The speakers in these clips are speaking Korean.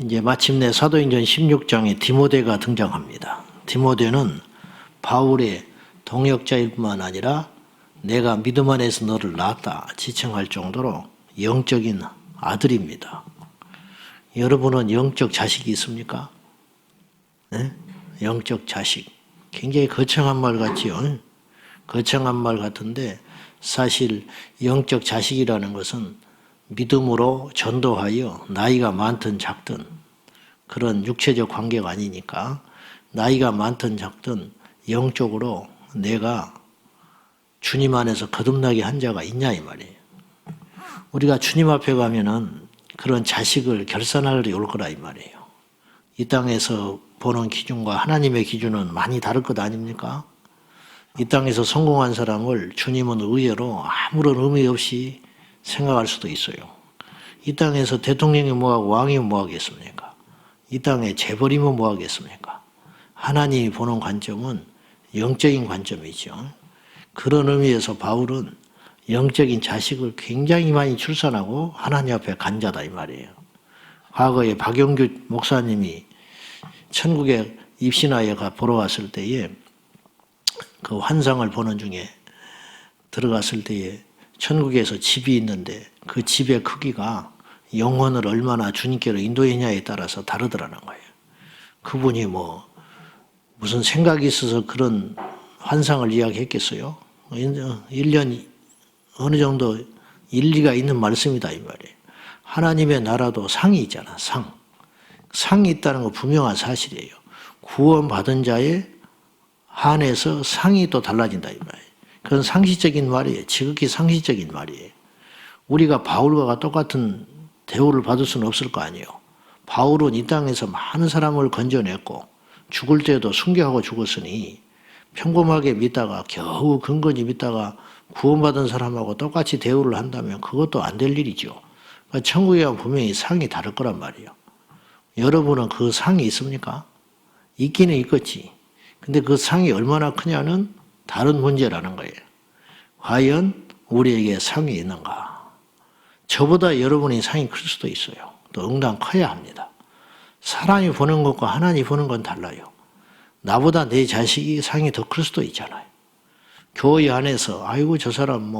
이제 마침내 사도행전 16장에 디모데가 등장합니다. 디모데는 바울의 동역자일 뿐만 아니라 내가 믿음 안에서 너를 낳았다 지칭할 정도로 영적인 아들입니다. 여러분은 영적 자식이 있습니까? 네? 영적 자식. 굉장히 거창한 말 같지요. 거창한 말 같은데 사실 영적 자식이라는 것은 믿음으로 전도하여 나이가 많든 작든 그런 육체적 관계가 아니니까 나이가 많든 작든 영적으로 내가 주님 안에서 거듭나게 한 자가 있냐 이 말이에요. 우리가 주님 앞에 가면은 그런 자식을 결산할 날이 올 거라 이 말이에요. 이 땅에서 보는 기준과 하나님의 기준은 많이 다를 것 아닙니까? 이 땅에서 성공한 사람을 주님은 의외로 아무런 의미 없이 생각할 수도 있어요. 이 땅에서 대통령이 뭐하고 왕이 뭐하겠습니까? 이 땅에 재벌이면 뭐하겠습니까? 하나님이 보는 관점은 영적인 관점이죠. 그런 의미에서 바울은 영적인 자식을 굉장히 많이 출산하고 하나님 앞에 간 자다 이 말이에요. 과거에 박영규 목사님이 천국에 입신하여 보러 갔을 때에 그 환상을 보는 중에 들어갔을 때에 천국에서 집이 있는데 그 집의 크기가 영혼을 얼마나 주님께로 인도했냐에 따라서 다르더라는 거예요. 그분이 무슨 생각이 있어서 그런 환상을 이야기했겠어요? 1년 어느 정도 일리가 있는 말씀이다 이 말이에요. 하나님의 나라도 상이 있잖아. 상이 있다는 거 분명한 사실이에요. 구원받은 자에 한해서 상이 또 달라진다 이 말이에요. 그건 상시적인 말이에요. 지극히 상시적인 말이에요. 우리가 바울과 똑같은 대우를 받을 수는 없을 거 아니에요. 바울은 이 땅에서 많은 사람을 건져냈고 죽을 때도 순교하고 죽었으니 평범하게 믿다가 겨우 근근히 믿다가 구원받은 사람하고 똑같이 대우를 한다면 그것도 안 될 일이죠. 그러니까 천국에 가면 분명히 상이 다를 거란 말이에요. 여러분은 그 상이 있습니까? 있기는 있겠지. 근데 그 상이 얼마나 크냐는 다른 문제라는 거예요. 과연 우리에게 상이 있는가? 저보다 여러분이 상이 클 수도 있어요. 또 응당 커야 합니다. 사람이 보는 것과 하나님이 보는 건 달라요. 나보다 내 자식이 상이 더 클 수도 있잖아요. 교회 안에서 아이고 저 사람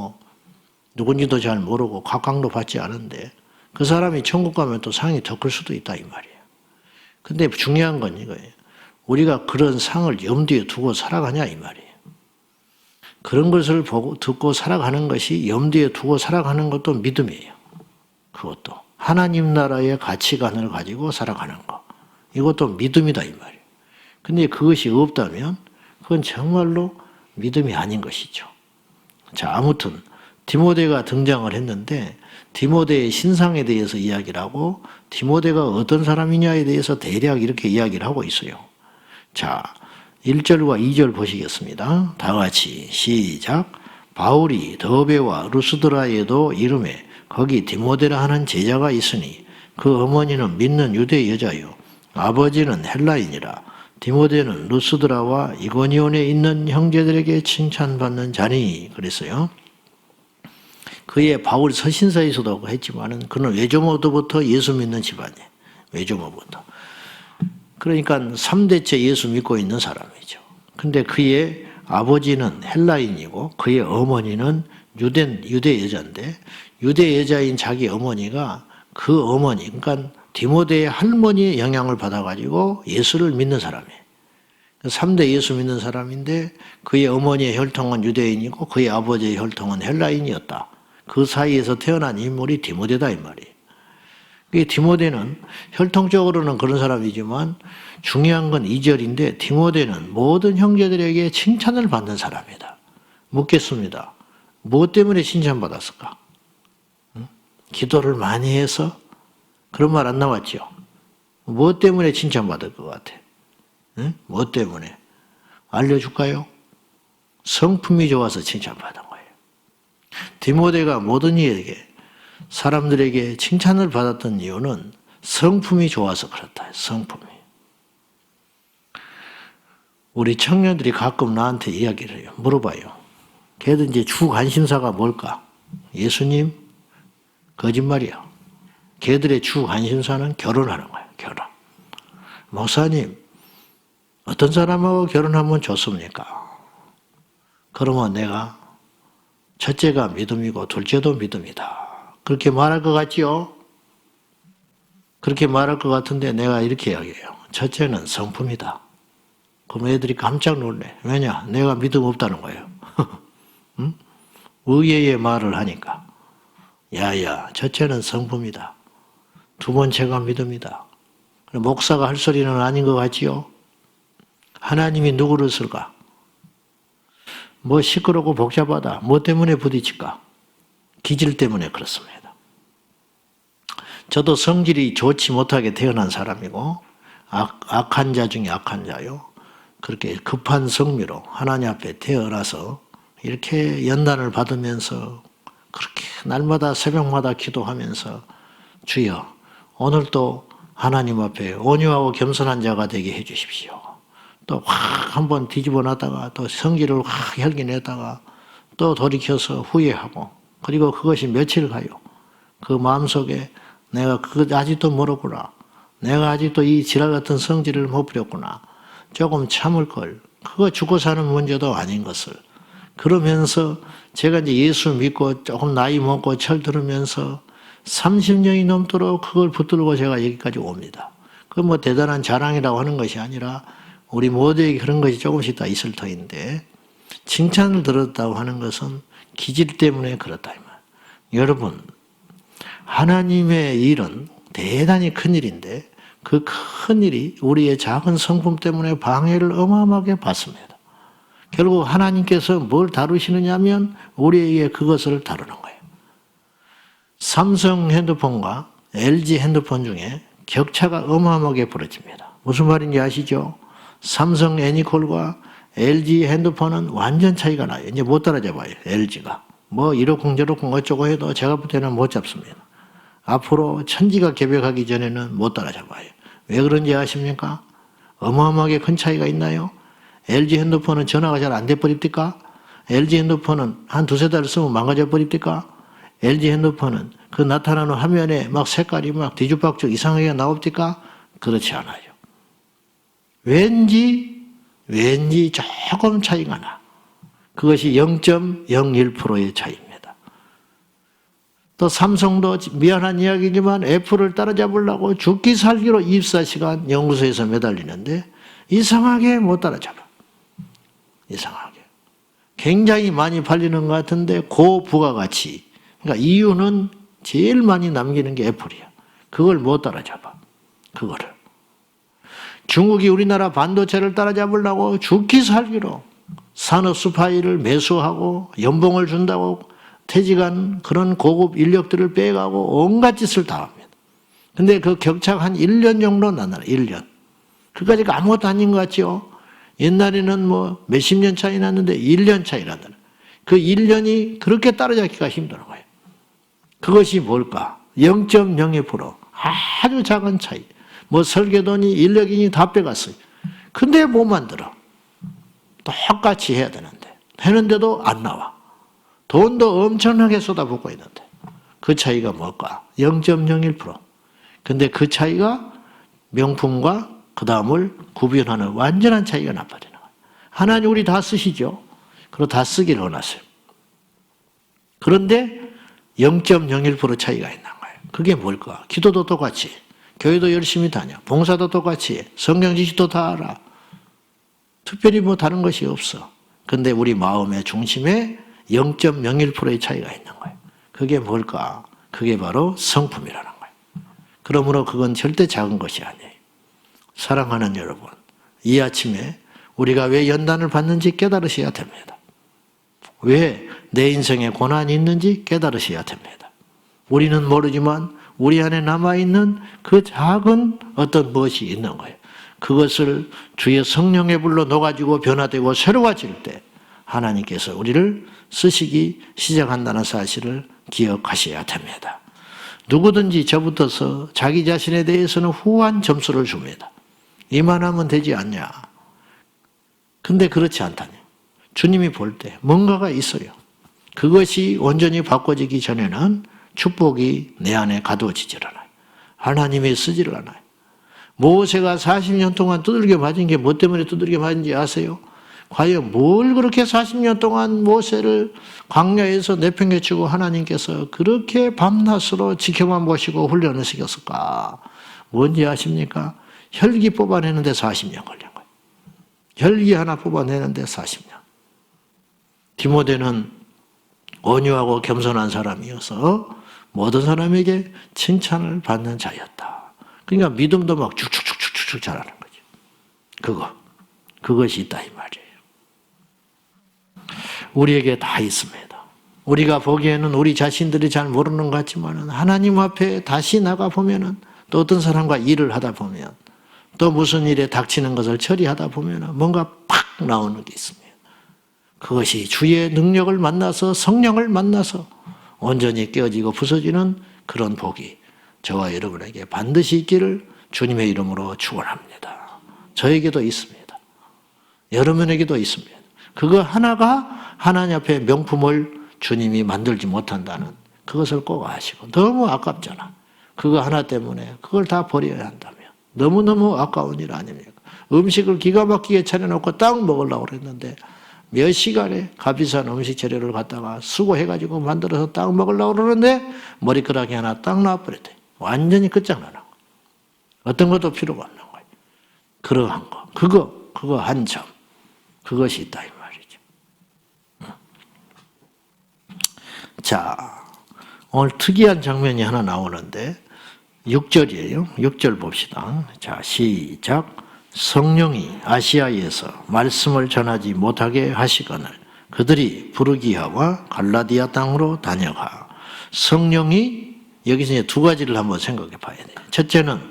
누군지도 잘 모르고 각광도 받지 않은데 그 사람이 천국 가면 또 상이 더 클 수도 있다 이 말이에요. 근데 중요한 건 이거예요. 우리가 그런 상을 염두에 두고 살아가냐 이 말이에요. 그런 것을 보고 듣고 살아가는 것이 염두에 두고 살아가는 것도 믿음이에요. 그것도 하나님 나라의 가치관을 가지고 살아가는 거. 이것도 믿음이다 이 말이에요. 근데 그것이 없다면 그건 정말로 믿음이 아닌 것이죠. 자, 아무튼 디모데가 등장을 했는데 디모데의 신상에 대해서 이야기를 하고 디모데가 어떤 사람이냐에 대해서 대략 이렇게 이야기를 하고 있어요. 자, 1절과 2절 보시겠습니다. 다 같이 시작. 바울이 더베와 루스드라에도 이름에 거기 디모데라 하는 제자가 있으니 그 어머니는 믿는 유대 여자요 아버지는 헬라인이라 디모데는 루스드라와 이고니온에 있는 형제들에게 칭찬받는 자니 그랬어요. 그의 바울 서신서에서도 했지만은 그는 외조모부터 예수 믿는 집안이에요. 외조모부터. 그러니까 3대째 예수 믿고 있는 사람이죠. 근데 그의 아버지는 헬라인이고 그의 어머니는 유대 여자인데 유대 여자인 자기 어머니가 그 어머니, 그러니까 디모데의 할머니의 영향을 받아가지고 예수를 믿는 사람이에요. 3대 예수 믿는 사람인데 그의 어머니의 혈통은 유대인이고 그의 아버지의 혈통은 헬라인이었다. 그 사이에서 태어난 인물이 디모데다 이 말이에요. 디모데는 혈통적으로는 그런 사람이지만 중요한 건 2절인데 디모데는 모든 형제들에게 칭찬을 받는 사람이다. 묻겠습니다. 무엇 때문에 칭찬받았을까? 기도를 많이 해서? 그런 말 안 나왔죠. 무엇 때문에 칭찬받을 것 같아? 무엇 때문에? 알려줄까요? 성품이 좋아서 칭찬받은 거예요. 디모데가 모든 이에게 사람들에게 칭찬을 받았던 이유는 성품이 좋아서 그렇다. 성품이. 우리 청년들이 가끔 나한테 이야기를 해요. 물어봐요. 걔들 이제 주 관심사가 뭘까? 예수님? 거짓말이야. 걔들의 주 관심사는 결혼하는 거야. 결혼. 목사님, 어떤 사람하고 결혼하면 좋습니까? 그러면 내가 첫째가 믿음이고 둘째도 믿음이다. 그렇게 말할 것 같지요? 그렇게 말할 것 같은데 내가 이렇게 이야기해요. 첫째는 성품이다. 그럼 애들이 깜짝 놀래. 왜냐? 내가 믿음 없다는 거예요. 응? 의외의 말을 하니까. 야야, 첫째는 성품이다. 두 번째가 믿음이다. 목사가 할 소리는 아닌 것 같지요? 하나님이 누구를 쓸까? 뭐 시끄럽고 복잡하다. 뭐 때문에 부딪힐까? 기질 때문에 그렇습니다. 저도 성질이 좋지 못하게 태어난 사람이고 악한 자 중에 악한 자요. 그렇게 급한 성미로 하나님 앞에 태어나서 이렇게 연단을 받으면서 그렇게 날마다 새벽마다 기도하면서 주여 오늘도 하나님 앞에 온유하고 겸손한 자가 되게 해 주십시오. 또 확 한번 뒤집어 놨다가 또 성질을 확 혈기내다가 또 돌이켜서 후회하고 그리고 그것이 며칠 가요. 그 마음속에 내가 그거 아직도 모르구나. 내가 아직도 이 지랄 같은 성질을 못 부렸구나. 조금 참을 걸. 그거 죽고 사는 문제도 아닌 것을. 그러면서 제가 이제 예수 믿고 조금 나이 먹고 철들으면서 30년이 넘도록 그걸 붙들고 제가 여기까지 옵니다. 그 뭐 대단한 자랑이라고 하는 것이 아니라 우리 모두에게 그런 것이 조금씩 다 있을 터인데 칭찬을 들었다고 하는 것은 기질 때문에 그렇다. 여러분, 하나님의 일은 대단히 큰 일인데 그 큰 일이 우리의 작은 성품 때문에 방해를 어마어마하게 받습니다. 결국 하나님께서 뭘 다루시느냐 하면 우리에게 그것을 다루는 거예요. 삼성 핸드폰과 LG 핸드폰 중에 격차가 어마어마하게 벌어집니다. 무슨 말인지 아시죠? 삼성 애니콜과 LG 핸드폰은 완전 차이가 나요. 이제 못 따라잡아요. LG가. 뭐 이러쿵 저러쿵 어쩌고 해도 제가 볼 때는 못 잡습니다. 앞으로 천지가 개벽하기 전에는 못 따라잡아요. 왜 그런지 아십니까? 어마어마하게 큰 차이가 있나요? LG 핸드폰은 전화가 잘 안 돼 버립니까? LG 핸드폰은 한 두세 달 쓰면 망가져 버립니까? LG 핸드폰은 그 나타나는 화면에 막 색깔이 막 뒤죽박죽 이상하게 나옵니까? 그렇지 않아요. 왠지 조금 차이가 나. 그것이 0.01%의 차이입니다. 또 삼성도 미안한 이야기지만 애플을 따라잡으려고 죽기 살기로 24시간 연구소에서 매달리는데 이상하게 못 따라잡아. 이상하게. 굉장히 많이 팔리는 것 같은데 고부가가치. 그러니까 이유는 제일 많이 남기는 게 애플이야. 그걸 못 따라잡아. 그거를. 중국이 우리나라 반도체를 따라잡으려고 죽기 살기로 산업 스파이를 매수하고 연봉을 준다고 퇴직한 그런 고급 인력들을 빼가고 온갖 짓을 다 합니다. 근데 그 격차가 한 1년 정도 나나요. 1년. 그까지가 아무것도 아닌 것 같죠? 옛날에는 뭐 몇십 년 차이 났는데 1년 차이 나더라. 그 1년이 그렇게 따라잡기가 힘든 거예요. 그것이 뭘까? 0.02%. 아주 작은 차이. 뭐 설계도니 인력이니 다 빼갔어요. 근데 못 만들어. 똑같이 해야 되는데. 했는데도 안 나와. 돈도 엄청나게 쏟아붓고 있는데. 그 차이가 뭘까? 0.01%. 근데 그 차이가 명품과 그 다음을 구별하는 완전한 차이가 나버리는 거예요. 하나님 우리 다 쓰시죠? 그리고 다 쓰기를 원하세요. 그런데 0.01% 차이가 있는 거예요. 그게 뭘까? 기도도 똑같이, 교회도 열심히 다녀, 봉사도 똑같이, 성경 지식도 다 알아. 특별히 뭐 다른 것이 없어. 근데 우리 마음의 중심에 0.01%의 차이가 있는 거예요. 그게 뭘까? 그게 바로 성품이라는 거예요. 그러므로 그건 절대 작은 것이 아니에요. 사랑하는 여러분, 이 아침에 우리가 왜 연단을 받는지 깨달으셔야 됩니다. 왜 내 인생에 고난이 있는지 깨달으셔야 됩니다. 우리는 모르지만 우리 안에 남아있는 그 작은 어떤 무엇이 있는 거예요. 그것을 주의 성령의 불로 녹아지고 변화되고 새로워질 때 하나님께서 우리를 쓰시기 시작한다는 사실을 기억하셔야 됩니다. 누구든지 저부터서 자기 자신에 대해서는 후한 점수를 줍니다. 이만하면 되지 않냐. 근데 그렇지 않다니. 주님이 볼 때 뭔가가 있어요. 그것이 온전히 바꿔지기 전에는 축복이 내 안에 가두어지질 않아요. 하나님이 쓰지를 않아요. 모세가 40년 동안 두들겨 맞은 게 뭐 때문에 두들겨 맞은지 아세요? 과연 뭘 그렇게 40년 동안 모세를 광야에서 내팽개치고 하나님께서 그렇게 밤낮으로 지켜만 보시고 훈련을 시켰을까? 뭔지 아십니까? 혈기 뽑아내는데 40년 걸린 거예요. 혈기 하나 뽑아내는데 40년. 디모데는 온유하고 겸손한 사람이어서 모든 사람에게 칭찬을 받는 자였다. 그러니까 믿음도 막 축축축축축 자라는 거죠. 그것이 있다 이 말이에요. 우리에게 다 있습니다. 우리가 보기에는 우리 자신들이 잘 모르는 것 같지만 하나님 앞에 다시 나가 보면은 또 어떤 사람과 일을 하다 보면 또 무슨 일에 닥치는 것을 처리하다 보면 뭔가 팍 나오는 게 있습니다. 그것이 주의 능력을 만나서 성령을 만나서 온전히 깨어지고 부서지는 그런 복이 저와 여러분에게 반드시 있기를 주님의 이름으로 축원합니다. 저에게도 있습니다. 여러분에게도 있습니다. 그거 하나가 하나님 앞에 명품을 주님이 만들지 못한다는 그것을 꼭 아시고 너무 아깝잖아. 그거 하나 때문에 그걸 다 버려야 한다면 너무너무 아까운 일 아닙니까? 음식을 기가 막히게 차려놓고 딱 먹으려고 그랬는데 몇 시간에 값비싼 음식 재료를 갖다가 수고해가지고 만들어서 딱 먹으려고 그러는데 머리끄락이 하나 딱 나와버렸대. 완전히 끝장나는 거예요. 어떤 것도 필요가 없는 거예요. 그러한 거. 그거 한 점. 그것이 있다 이 말이죠. 자, 오늘 특이한 장면이 하나 나오는데 6절이에요. 6절 봅시다. 자, 시작. 성령이 아시아에서 말씀을 전하지 못하게 하시거늘 그들이 부르기아와 갈라디아 땅으로 다녀가. 성령이 여기서 이제 두 가지를 한번 생각해 봐야 돼요. 첫째는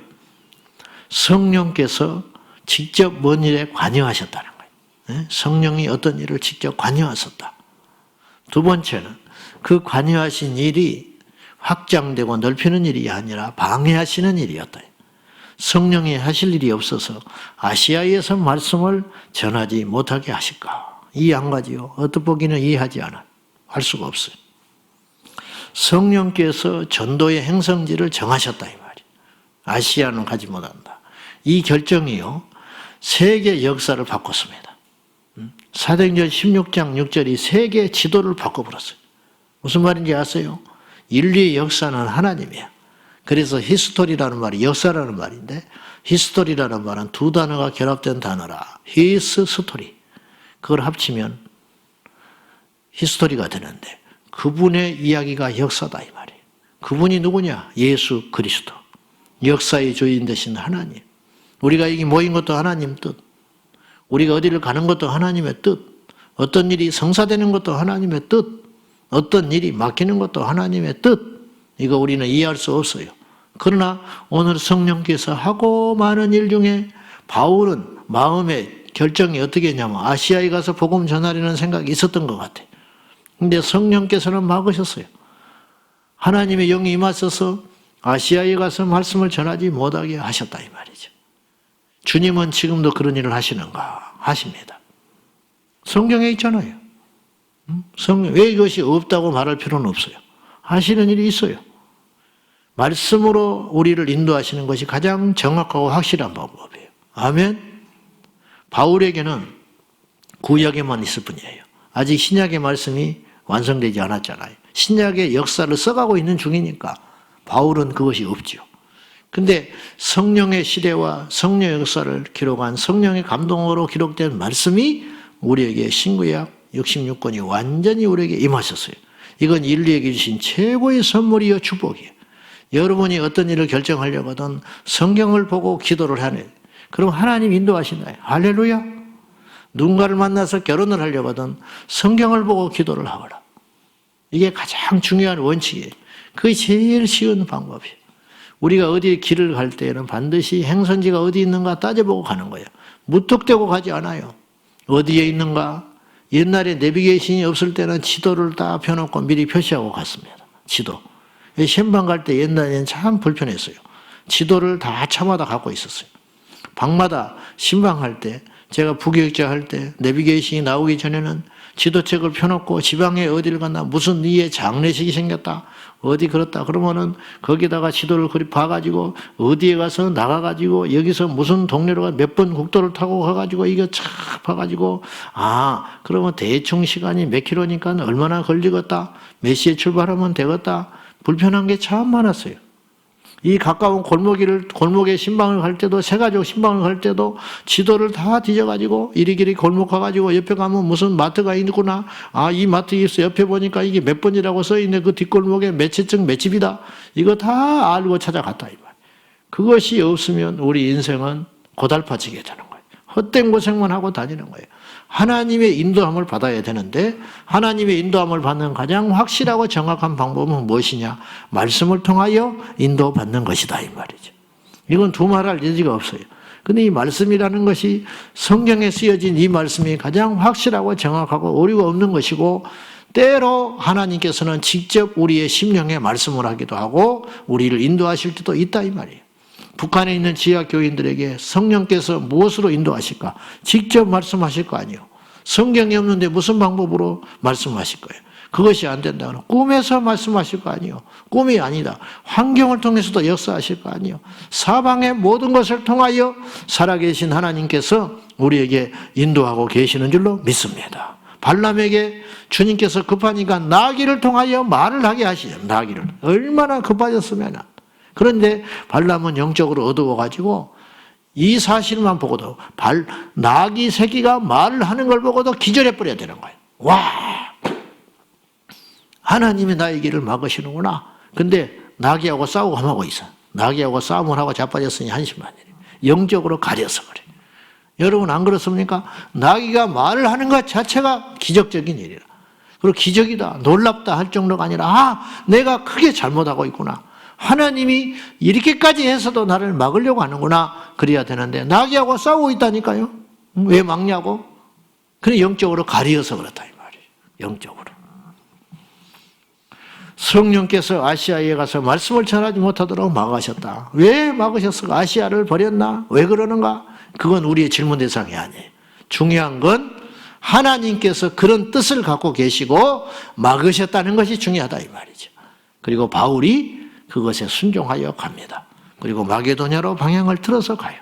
성령께서 직접 뭔 일에 관여하셨다는 거예요. 성령이 어떤 일을 직접 관여하셨다. 두 번째는 그 관여하신 일이 확장되고 넓히는 일이 아니라 방해하시는 일이었다. 성령이 하실 일이 없어서 아시아에서 말씀을 전하지 못하게 하실까? 이 한 가지요. 어떻보기는 이해하지 않아요. 할 수가 없어요. 성령께서 전도의 행성지를 정하셨다 이 말이에요. 아시아는 가지 못한다. 이 결정이요. 세계 역사를 바꿨습니다. 사도행전 16장 6절이 세계 지도를 바꿔버렸어요. 무슨 말인지 아세요? 인류의 역사는 하나님이야. 그래서 히스토리라는 말이 역사라는 말인데 히스토리라는 말은 두 단어가 결합된 단어라. 히스 스토리. 그걸 합치면 히스토리가 되는데 그분의 이야기가 역사다 이 말이에요. 그분이 누구냐? 예수 그리스도. 역사의 주인 되신 하나님. 우리가 여기 모인 것도 하나님 뜻. 우리가 어디를 가는 것도 하나님의 뜻. 어떤 일이 성사되는 것도 하나님의 뜻. 어떤 일이 막히는 것도 하나님의 뜻. 이거 우리는 이해할 수 없어요. 그러나 오늘 성령께서 하고 많은 일 중에 바울은 마음의 결정이 어떻게 했냐면 아시아에 가서 복음 전하려는 생각이 있었던 것 같아요. 근데 성령께서는 막으셨어요. 하나님의 영이 임하셔서 아시아에 가서 말씀을 전하지 못하게 하셨다 이 말이죠. 주님은 지금도 그런 일을 하시는가? 하십니다. 성경에 있잖아요. 성령, 왜 이것이 없다고 말할 필요는 없어요. 하시는 일이 있어요. 말씀으로 우리를 인도하시는 것이 가장 정확하고 확실한 방법이에요. 아멘. 바울에게는 구약에만 있을 뿐이에요. 아직 신약의 말씀이 완성되지 않았잖아요. 신약의 역사를 써가고 있는 중이니까 바울은 그것이 없죠. 근데 성령의 시대와 성령의 역사를 기록한 성령의 감동으로 기록된 말씀이 우리에게 신구약 66권이 완전히 우리에게 임하셨어요. 이건 인류에게 주신 최고의 선물이요 축복이에요. 여러분이 어떤 일을 결정하려고 하든 성경을 보고 기도를 하네. 그럼 하나님 인도하시나요? 할렐루야. 누군가를 만나서 결혼을 하려고 하든 성경을 보고 기도를 하거라. 이게 가장 중요한 원칙이에요. 그게 제일 쉬운 방법이에요. 우리가 어디 길을 갈 때에는 반드시 행선지가 어디 있는가 따져보고 가는 거예요. 무턱대고 가지 않아요. 어디에 있는가? 옛날에 내비게이션이 없을 때는 지도를 다 펴놓고 미리 표시하고 갔습니다. 지도. 시험관 갈 때 옛날에는 참 불편했어요. 지도를 다 차마다 갖고 있었어요. 방마다 신방할 때 제가 부교육자 할 때 내비게이션이 나오기 전에는 지도책을 펴놓고 지방에 어디를 갔나 무슨 이에 장례식이 생겼다 어디 그렇다 그러면은 거기다가 지도를 그리 봐가지고 어디에 가서 나가가지고 여기서 무슨 동네로 가 몇 번 국도를 타고 가가지고 이거 착 봐가지고 그러면 대충 시간이 몇 킬로니까 얼마나 걸리겠다 몇 시에 출발하면 되겠다 불편한 게 참 많았어요. 이 가까운 골목에 신방을 갈 때도 새가족 신방을 갈 때도 지도를 다 뒤져가지고 이리저리 골목 가가지고 옆에 가면 무슨 마트가 있구나 이 마트 있어 옆에 보니까 이게 몇 번이라고 써있네 그 뒷골목에 몇 채쯤 몇 집이다 이거 다 알고 찾아갔다 이 말. 그것이 없으면 우리 인생은 고달파지게 되는 거예요. 헛된 고생만 하고 다니는 거예요. 하나님의 인도함을 받아야 되는데 하나님의 인도함을 받는 가장 확실하고 정확한 방법은 무엇이냐? 말씀을 통하여 인도받는 것이다 이 말이죠. 이건 두말할 여지가 없어요. 근데 이 말씀이라는 것이 성경에 쓰여진 이 말씀이 가장 확실하고 정확하고 오류가 없는 것이고 때로 하나님께서는 직접 우리의 심령에 말씀을 하기도 하고 우리를 인도하실 때도 있다 이 말이에요. 북한에 있는 지하 교인들에게 성령께서 무엇으로 인도하실까? 직접 말씀하실 거 아니에요. 성경이 없는데 무슨 방법으로 말씀하실 거예요? 그것이 안 된다면 꿈에서 말씀하실 거 아니에요. 꿈이 아니다. 환경을 통해서도 역사하실 거 아니에요. 사방의 모든 것을 통하여 살아계신 하나님께서 우리에게 인도하고 계시는 줄로 믿습니다. 발람에게 주님께서 급하니까 나귀를 통하여 말을 하게 하시죠. 나귀를. 얼마나 급하셨으면. 그런데 발람은 영적으로 어두워가지고 이 사실만 보고도 나귀 새끼가 말을 하는 걸 보고도 기절해버려야 되는 거예요. 와! 하나님이 나의 길을 막으시는구나. 근데 나귀하고 싸우고 하고 있어. 나귀하고 싸움을 하고 자빠졌으니 한심한일이에요. 영적으로 가려서 그래. 여러분 안 그렇습니까? 나귀가 말을 하는 것 자체가 기적적인 일이라. 그리고 기적이다, 놀랍다 할 정도가 아니라 내가 크게 잘못하고 있구나. 하나님이 이렇게까지 해서도 나를 막으려고 하는구나. 그래야 되는데 나귀하고 싸우고 있다니까요. 왜 막냐고? 그래 영적으로 가려서 그렇다 이 말이에요. 영적으로. 성령께서 아시아에 가서 말씀을 전하지 못하도록 막으셨다. 왜 막으셨을까? 아시아를 버렸나? 왜 그러는가? 그건 우리의 질문 대상이 아니에요. 중요한 건 하나님께서 그런 뜻을 갖고 계시고 막으셨다는 것이 중요하다 이 말이죠. 그리고 바울이 그것에 순종하여 갑니다. 그리고 마게도냐로 방향을 틀어서 가요.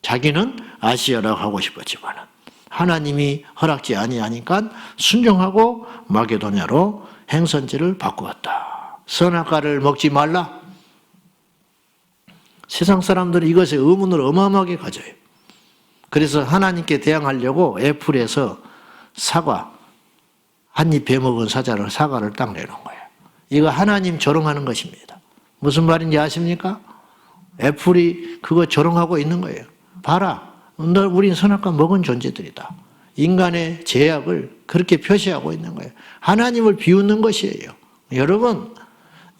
자기는 아시아라고 하고 싶었지만 하나님이 허락지 아니하니까 순종하고 마게도냐로 행선지를 바꾸었다. 선악과를 먹지 말라. 세상 사람들이 이것에 의문을 어마어마하게 가져요. 그래서 하나님께 대항하려고 애플에서 사과 한 입 베먹은 사과를 딱 내놓은 거예요. 이거 하나님 조롱하는 것입니다. 무슨 말인지 아십니까? 애플이 그거 조롱하고 있는 거예요. 봐라, 우린 선악과 먹은 존재들이다. 인간의 죄악을 그렇게 표시하고 있는 거예요. 하나님을 비웃는 것이에요. 여러분,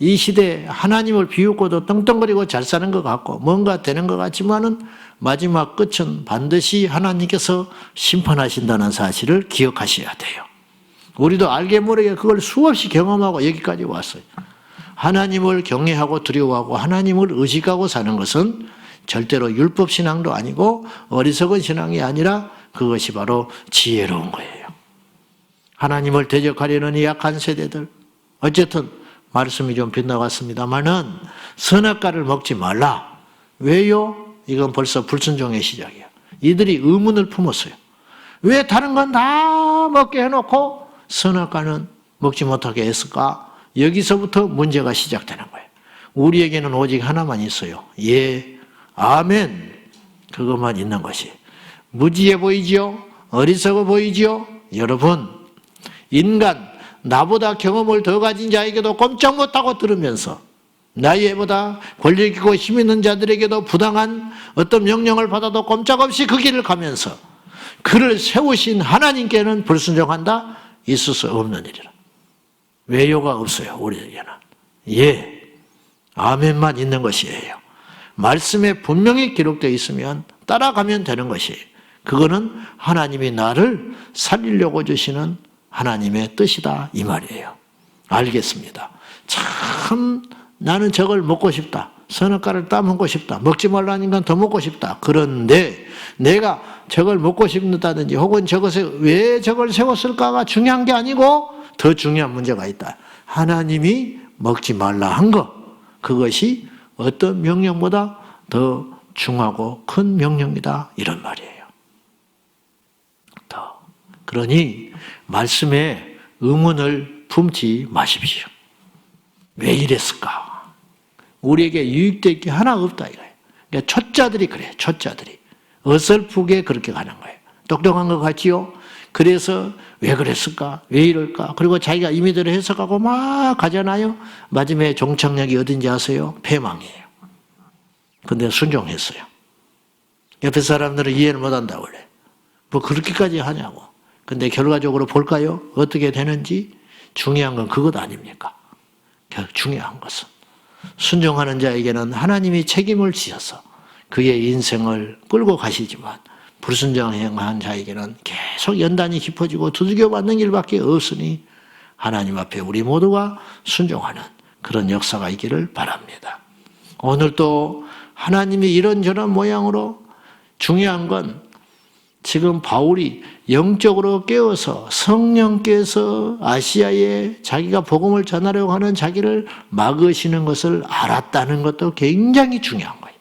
이 시대에 하나님을 비웃고도 떵떵거리고 잘 사는 것 같고 뭔가 되는 것 같지만은 마지막 끝은 반드시 하나님께서 심판하신다는 사실을 기억하셔야 돼요. 우리도 알게 모르게 그걸 수없이 경험하고 여기까지 왔어요. 하나님을 경외하고 두려워하고 하나님을 의식하고 사는 것은 절대로 율법 신앙도 아니고 어리석은 신앙이 아니라 그것이 바로 지혜로운 거예요. 하나님을 대적하려는 이 약한 세대들, 어쨌든 말씀이 좀 빗나갔습니다만은 선악과를 먹지 말라. 왜요? 이건 벌써 불순종의 시작이에요. 이들이 의문을 품었어요. 왜 다른 건 다 먹게 해놓고 선악과는 먹지 못하게 했을까? 여기서부터 문제가 시작되는 거예요. 우리에게는 오직 하나만 있어요. 예, 아멘. 그것만 있는 것이. 무지해 보이지요? 어리석어 보이지요? 여러분, 인간, 나보다 경험을 더 가진 자에게도 꼼짝 못하고 들으면서 나이보다 권력 있고 힘 있는 자들에게도 부당한 어떤 명령을 받아도 꼼짝없이 그 길을 가면서 그를 세우신 하나님께는 불순종한다? 있을 수 없는 일이라. 외요가 없어요, 우리에게는. 예, 아멘만 있는 것이에요. 말씀에 분명히 기록되어 있으면 따라가면 되는 것이에요. 그거는 하나님이 나를 살리려고 주시는 하나님의 뜻이다 이 말이에요. 알겠습니다. 참 나는 저걸 먹고 싶다. 선악과를 따먹고 싶다. 먹지 말라니까 더 먹고 싶다. 그런데 내가 저걸 먹고 싶다든지 혹은 저것에 왜 저걸 세웠을까가 중요한 게 아니고 더 중요한 문제가 있다. 하나님이 먹지 말라 한 것, 그것이 어떤 명령보다 더 중하고 큰 명령이다, 이런 말이에요. 그러니 말씀에 의문을 품지 마십시오. 왜 이랬을까? 우리에게 유익될 게 하나 없다 이거예요. 그러니까 초짜들이 그래요. 초짜들이 어설프게 그렇게 가는 거예요. 똑똑한 것 같지요? 그래서 왜 그랬을까? 왜 이럴까? 그리고 자기가 임의대로 해석하고 막 가잖아요. 마지막에 종착역이 어딘지 아세요? 패망이에요. 근데 순종했어요. 옆에 사람들은 이해를 못한다고 그래. 뭐 그렇게까지 하냐고. 근데 결과적으로 볼까요? 어떻게 되는지? 중요한 건 그것 아닙니까? 중요한 것은 순종하는 자에게는 하나님이 책임을 지어서 그의 인생을 끌고 가시지만 불순종한 자에게는 계속 연단이 깊어지고 두들겨 맞는 일밖에 없으니 하나님 앞에 우리 모두가 순종하는 그런 역사가 있기를 바랍니다. 오늘 또 하나님이 이런저런 모양으로 중요한 건 지금 바울이 영적으로 깨어서 성령께서 아시아에 자기가 복음을 전하려고 하는 자기를 막으시는 것을 알았다는 것도 굉장히 중요한 거예요.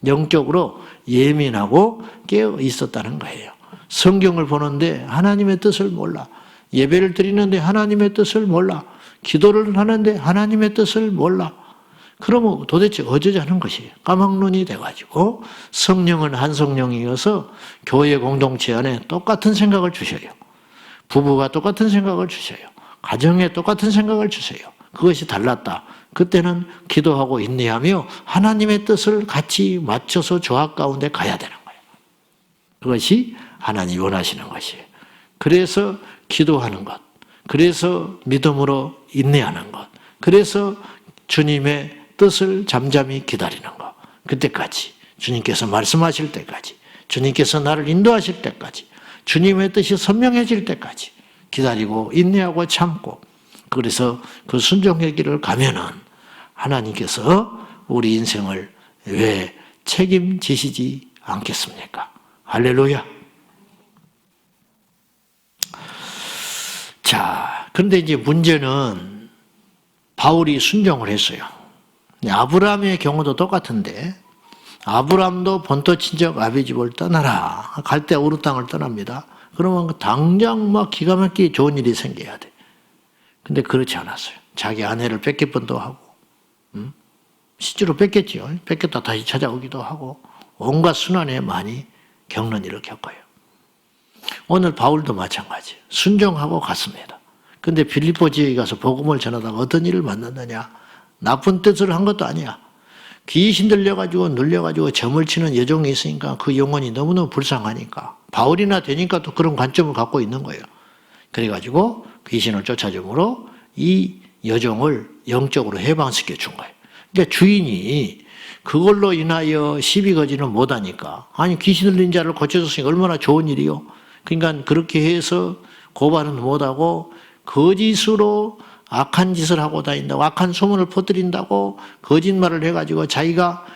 영적으로 예민하고 깨어 있었다는 거예요. 성경을 보는데 하나님의 뜻을 몰라. 예배를 드리는데 하나님의 뜻을 몰라. 기도를 하는데 하나님의 뜻을 몰라. 그러면 도대체 어쩌자는 것이에요. 까막눈이 돼가지고 성령은 한 성령이어서 교회 공동체 안에 똑같은 생각을 주셔요. 부부가 똑같은 생각을 주셔요. 가정에 똑같은 생각을 주세요. 그것이 달랐다. 그때는 기도하고 인내하며 하나님의 뜻을 같이 맞춰서 조합 가운데 가야 되는 거예요. 그것이 하나님이 원하시는 것이에요. 그래서 기도하는 것, 그래서 믿음으로 인내하는 것, 그래서 주님의 뜻을 잠잠히 기다리는 것, 그때까지 주님께서 말씀하실 때까지, 주님께서 나를 인도하실 때까지, 주님의 뜻이 선명해질 때까지 기다리고 인내하고 참고, 그래서 그 순종의 길을 가면은 하나님께서 우리 인생을 왜 책임지시지 않겠습니까? 할렐루야. 자, 그런데 이제 문제는 바울이 순종을 했어요. 아브라함의 경우도 똑같은데, 아브라함도 본토 친척 아비 집을 떠나라. 갈대아 우르 땅을 떠납니다. 그러면 당장 막 기가 막히게 좋은 일이 생겨야 돼. 근데 그렇지 않았어요. 자기 아내를 뺏기뻔도 하고, 실제로 뺏겼지요. 뺏겼다 다시 찾아오기도 하고, 온갖 순환에 많이 겪는 일을 겪어요. 오늘 바울도 마찬가지예요. 순종하고 갔습니다. 근데 빌립보 지역에 가서 복음을 전하다가 어떤 일을 만났느냐? 나쁜 뜻을 한 것도 아니야. 귀신 들려가지고 눌려가지고 점을 치는 여종이 있으니까 그 영혼이 너무너무 불쌍하니까 바울이나 되니까 또 그런 관점을 갖고 있는 거예요. 그래가지고 귀신을 쫓아줌으로 이 여종을 영적으로 해방시켜 준 거예요. 그러니까 주인이 그걸로 인하여 시비거지는 못하니까, 아니 귀신 들린 자를 고쳐줬으니까 얼마나 좋은 일이요. 그러니까 그렇게 해서 고발은 못하고 거짓으로 악한 짓을 하고 다닌다고, 악한 소문을 퍼뜨린다고 거짓말을 해가지고 자기가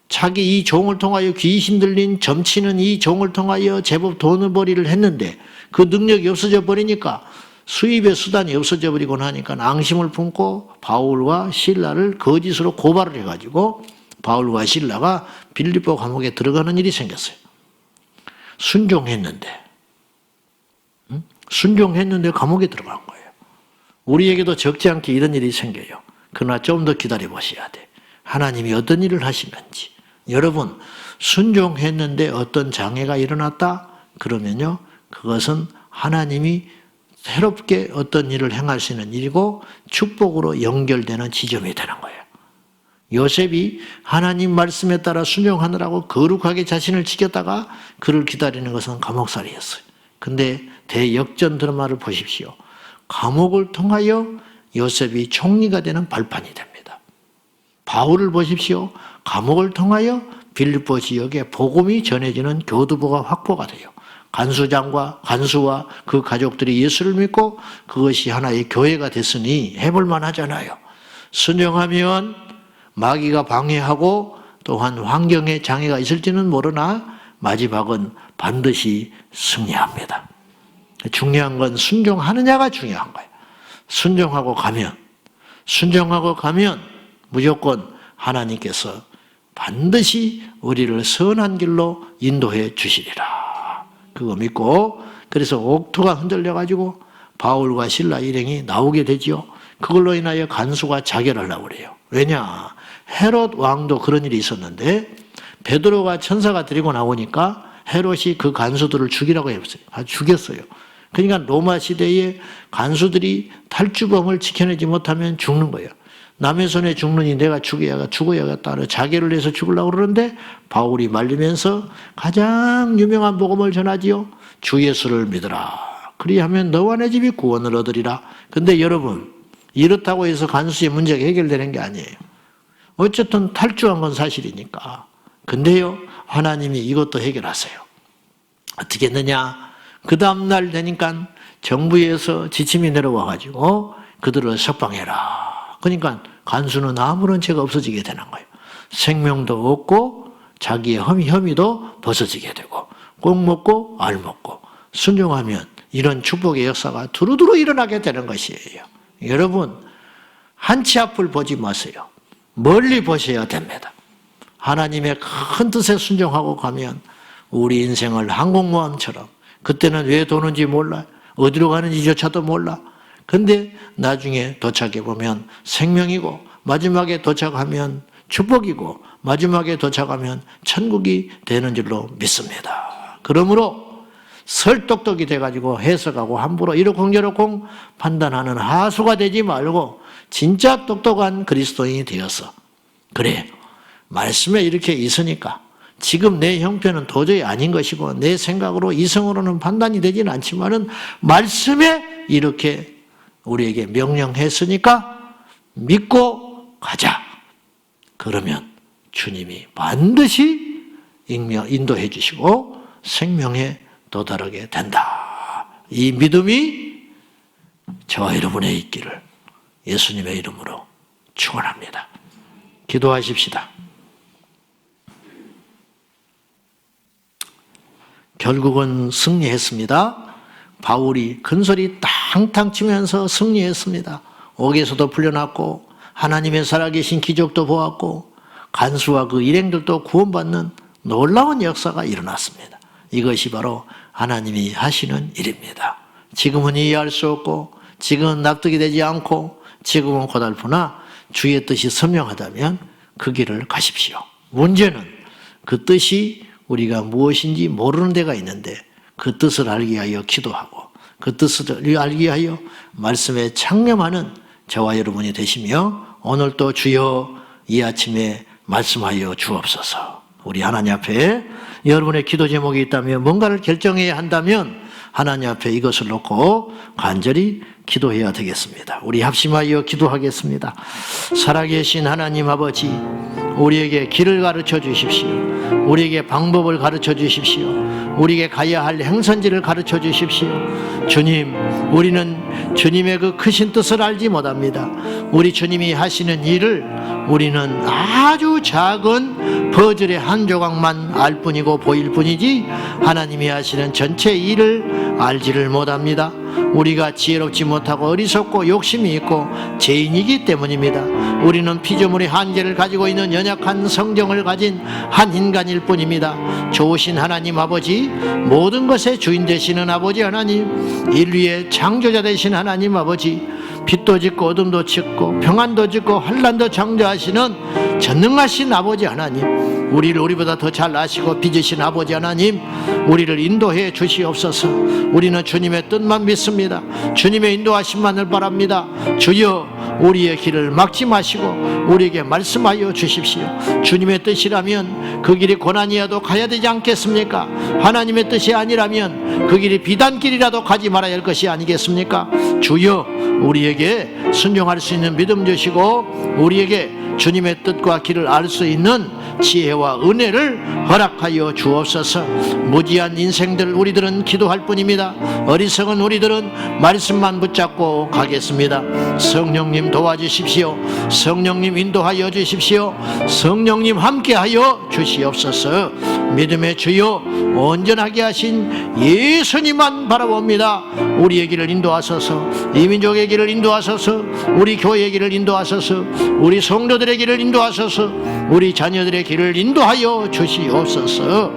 자기 이 종을 통하여 귀신 들린 점치는 이 종을 통하여 제법 돈을 벌이를 했는데 그 능력이 없어져 버리니까 수입의 수단이 없어져 버리고 나니까 앙심을 품고 바울과 실라를 거짓으로 고발을 해가지고 바울과 실라가 빌립보 감옥에 들어가는 일이 생겼어요. 순종했는데 감옥에 들어간 거예요. 우리에게도 적지 않게 이런 일이 생겨요. 그러나 좀 더 기다려 보셔야 돼. 하나님이 어떤 일을 하시는지. 여러분, 순종했는데 어떤 장애가 일어났다? 그러면요, 그것은 하나님이 새롭게 어떤 일을 행할 수 있는 일이고 축복으로 연결되는 지점이 되는 거예요. 요셉이 하나님 말씀에 따라 순종하느라고 거룩하게 자신을 지켰다가 그를 기다리는 것은 감옥살이였어요. 근데 대역전 드라마를 보십시오. 감옥을 통하여 요셉이 총리가 되는 발판이 됩니다. 바울을 보십시오. 감옥을 통하여 빌립보 지역에 복음이 전해지는 교두보가 확보가 돼요. 간수와 그 가족들이 예수를 믿고 그것이 하나의 교회가 됐으니 해볼 만하잖아요. 순종하면 마귀가 방해하고 또한 환경에 장애가 있을지는 모르나 마지막은 반드시 승리합니다. 중요한 건 순종하느냐가 중요한 거예요. 순종하고 가면 무조건 하나님께서 반드시 우리를 선한 길로 인도해 주시리라. 그거 믿고, 그래서 옥토가 흔들려가지고 바울과 실라 일행이 나오게 되지요. 그걸로 인하여 간수가 자결하려고 그래요. 왜냐? 헤롯 왕도 그런 일이 있었는데 베드로가 천사가 데리고 나오니까 헤롯이 그 간수들을 죽이라고 했어요. 죽였어요. 그러니까 로마 시대에 간수들이 탈주범을 지켜내지 못하면 죽는 거예요. 남의 손에 죽느니 내가 죽어야겠다. 자결을 해서 죽으려고 그러는데 바울이 말리면서 가장 유명한 복음을 전하지요. 주 예수를 믿으라. 그리하면 너와 내 집이 구원을 얻으리라. 근데 여러분, 이렇다고 해서 간수의 문제가 해결되는 게 아니에요. 어쨌든 탈주한 건 사실이니까. 근데요, 하나님이 이것도 해결하세요. 어떻게 했느냐? 그 다음날 되니까 정부에서 지침이 내려와가지고 그들을 석방해라. 그러니까 간수는 아무런 죄가 없어지게 되는 거예요. 생명도 얻고 자기의 혐의도 벗어지게 되고 꼭 먹고 알 먹고 순종하면 이런 축복의 역사가 두루두루 일어나게 되는 것이에요. 여러분, 한치 앞을 보지 마세요. 멀리 보셔야 됩니다. 하나님의 큰 뜻에 순종하고 가면 우리 인생을 항공모함처럼, 그때는 왜 도는지 몰라, 어디로 가는지조차도 몰라. 근데 나중에 도착해 보면 생명이고, 마지막에 도착하면 축복이고, 마지막에 도착하면 천국이 되는 줄로 믿습니다. 그러므로 설똑똑이 돼가지고 해석하고 함부로 이러쿵저러쿵 판단하는 하수가 되지 말고 진짜 똑똑한 그리스도인이 되어서, 그래, 말씀에 이렇게 있으니까 지금 내 형편은 도저히 아닌 것이고 내 생각으로 이성으로는 판단이 되지는 않지만은 말씀에 이렇게 우리에게 명령했으니까 믿고 가자. 그러면 주님이 반드시 인도해 주시고 생명에 도달하게 된다. 이 믿음이 저와 여러분의 있기를 예수님의 이름으로 축원합니다. 기도하십시다. 결국은 승리했습니다. 바울이 큰소리 탕탕 치면서 승리했습니다. 옥에서도 풀려났고 하나님의 살아계신 기적도 보았고 간수와 그 일행들도 구원받는 놀라운 역사가 일어났습니다. 이것이 바로 하나님이 하시는 일입니다. 지금은 이해할 수 없고 지금은 납득이 되지 않고 지금은 고달프나 주의 뜻이 선명하다면 그 길을 가십시오. 문제는 그 뜻이 우리가 무엇인지 모르는 데가 있는데 그 뜻을 알기 위하여 기도하고 그 뜻을 알기 위하여 말씀에 창념하는 저와 여러분이 되시며 오늘도 주여 이 아침에 말씀하여 주옵소서. 우리 하나님 앞에 여러분의 기도 제목이 있다면 뭔가를 결정해야 한다면 하나님 앞에 이것을 놓고 간절히 기도해야 되겠습니다. 우리 합심하여 기도하겠습니다. 살아계신 하나님 아버지, 우리에게 길을 가르쳐 주십시오. 우리에게 방법을 가르쳐 주십시오. 우리에게 가야 할 행선지를 가르쳐 주십시오. 주님, 우리는 주님의 그 크신 뜻을 알지 못합니다. 우리 주님이 하시는 일을 우리는 아주 작은 퍼즐의 한 조각만 알 뿐이고 보일 뿐이지 하나님이 하시는 전체 일을 알지를 못합니다. 우리가 지혜롭지 못하고 어리석고 욕심이 있고 죄인이기 때문입니다. 우리는 피조물의 한계를 가지고 있는 연약한 성정을 가진 한 인간일 뿐입니다. 좋으신 하나님 아버지, 모든 것의 주인 되시는 아버지 하나님, 인류의 창조자 되신 하나님 아버지, 빛도 짓고 어둠도 짓고 평안도 짓고 환난도 창조하시는 전능하신 아버지 하나님, 우리를 우리보다 더 잘 아시고 빚으신 아버지 하나님, 우리를 인도해 주시옵소서. 우리는 주님의 뜻만 믿습니다. 주님의 인도하심만을 바랍니다. 주여, 우리의 길을 막지 마시고 우리에게 말씀하여 주십시오. 주님의 뜻이라면 그 길이 고난이어도 가야 되지 않겠습니까? 하나님의 뜻이 아니라면 그 길이 비단길이라도 가지 말아야 할 것이 아니겠습니까? 주여, 우리에게 순종할 수 있는 믿음 주시고 우리에게 주님의 뜻과 길을 알 수 있는 지혜와 은혜를 허락하여 주옵소서. 무지한 인생들 우리들은 기도할 뿐입니다. 어리석은 우리들은 말씀만 붙잡고 가겠습니다. 성령님 도와주십시오. 성령님 인도하여 주십시오. 성령님 함께하여 주시옵소서. 믿음의 주여 온전하게 하신 예수님만 바라봅니다. 우리의 길을 인도하소서. 이 민족의 길을 인도하소서. 우리 교회의 길을 인도하소서. 우리 성도들의 길을 인도하소서. 우리 자녀들의 길을 인도하여 주시옵소서.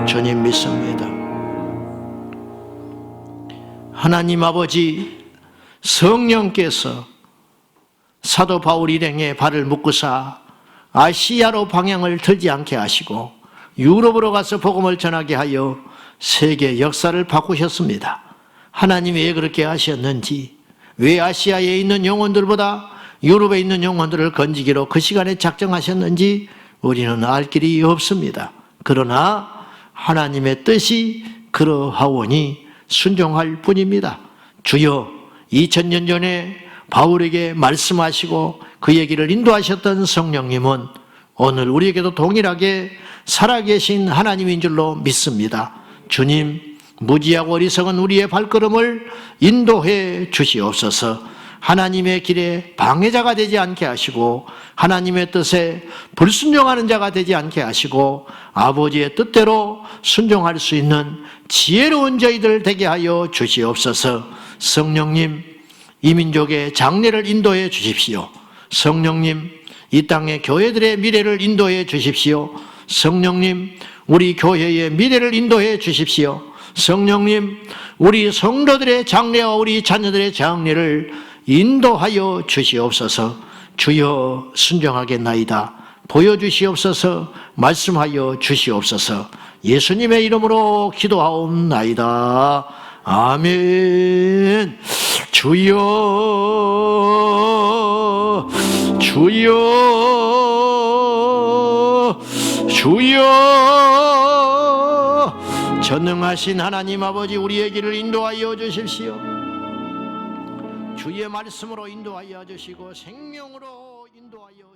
주님 믿습니다. 하나님 아버지, 성령께서 사도 바울 일행의 발을 묶으사 아시아로 방향을 틀지 않게 하시고 유럽으로 가서 복음을 전하게 하여 세계 역사를 바꾸셨습니다. 하나님이 왜 그렇게 하셨는지, 왜 아시아에 있는 영혼들보다 유럽에 있는 영혼들을 건지기로 그 시간에 작정하셨는지 우리는 알 길이 없습니다. 그러나 하나님의 뜻이 그러하오니 순종할 뿐입니다. 주여, 2000년 전에 바울에게 말씀하시고 그 얘기를 인도하셨던 성령님은 오늘 우리에게도 동일하게 살아계신 하나님인 줄로 믿습니다. 주님, 무지하고 어리석은 우리의 발걸음을 인도해 주시옵소서. 하나님의 길에 방해자가 되지 않게 하시고 하나님의 뜻에 불순종하는 자가 되지 않게 하시고 아버지의 뜻대로 순종할 수 있는 지혜로운 저희들 되게 하여 주시옵소서. 성령님, 이 민족의 장래를 인도해 주십시오. 성령님, 이 땅의 교회들의 미래를 인도해 주십시오. 성령님, 우리 교회의 미래를 인도해 주십시오. 성령님, 우리 성도들의 장래와 우리 자녀들의 장래를 인도하여 주시옵소서. 주여, 순종하겠나이다. 보여주시옵소서. 말씀하여 주시옵소서. 예수님의 이름으로 기도하옵나이다. 아멘. 주여, 주여, 주여. 전능하신 하나님 아버지, 우리의 길을 인도하여 주십시오. 주의 말씀으로 인도하여 주시고 생명으로 인도하여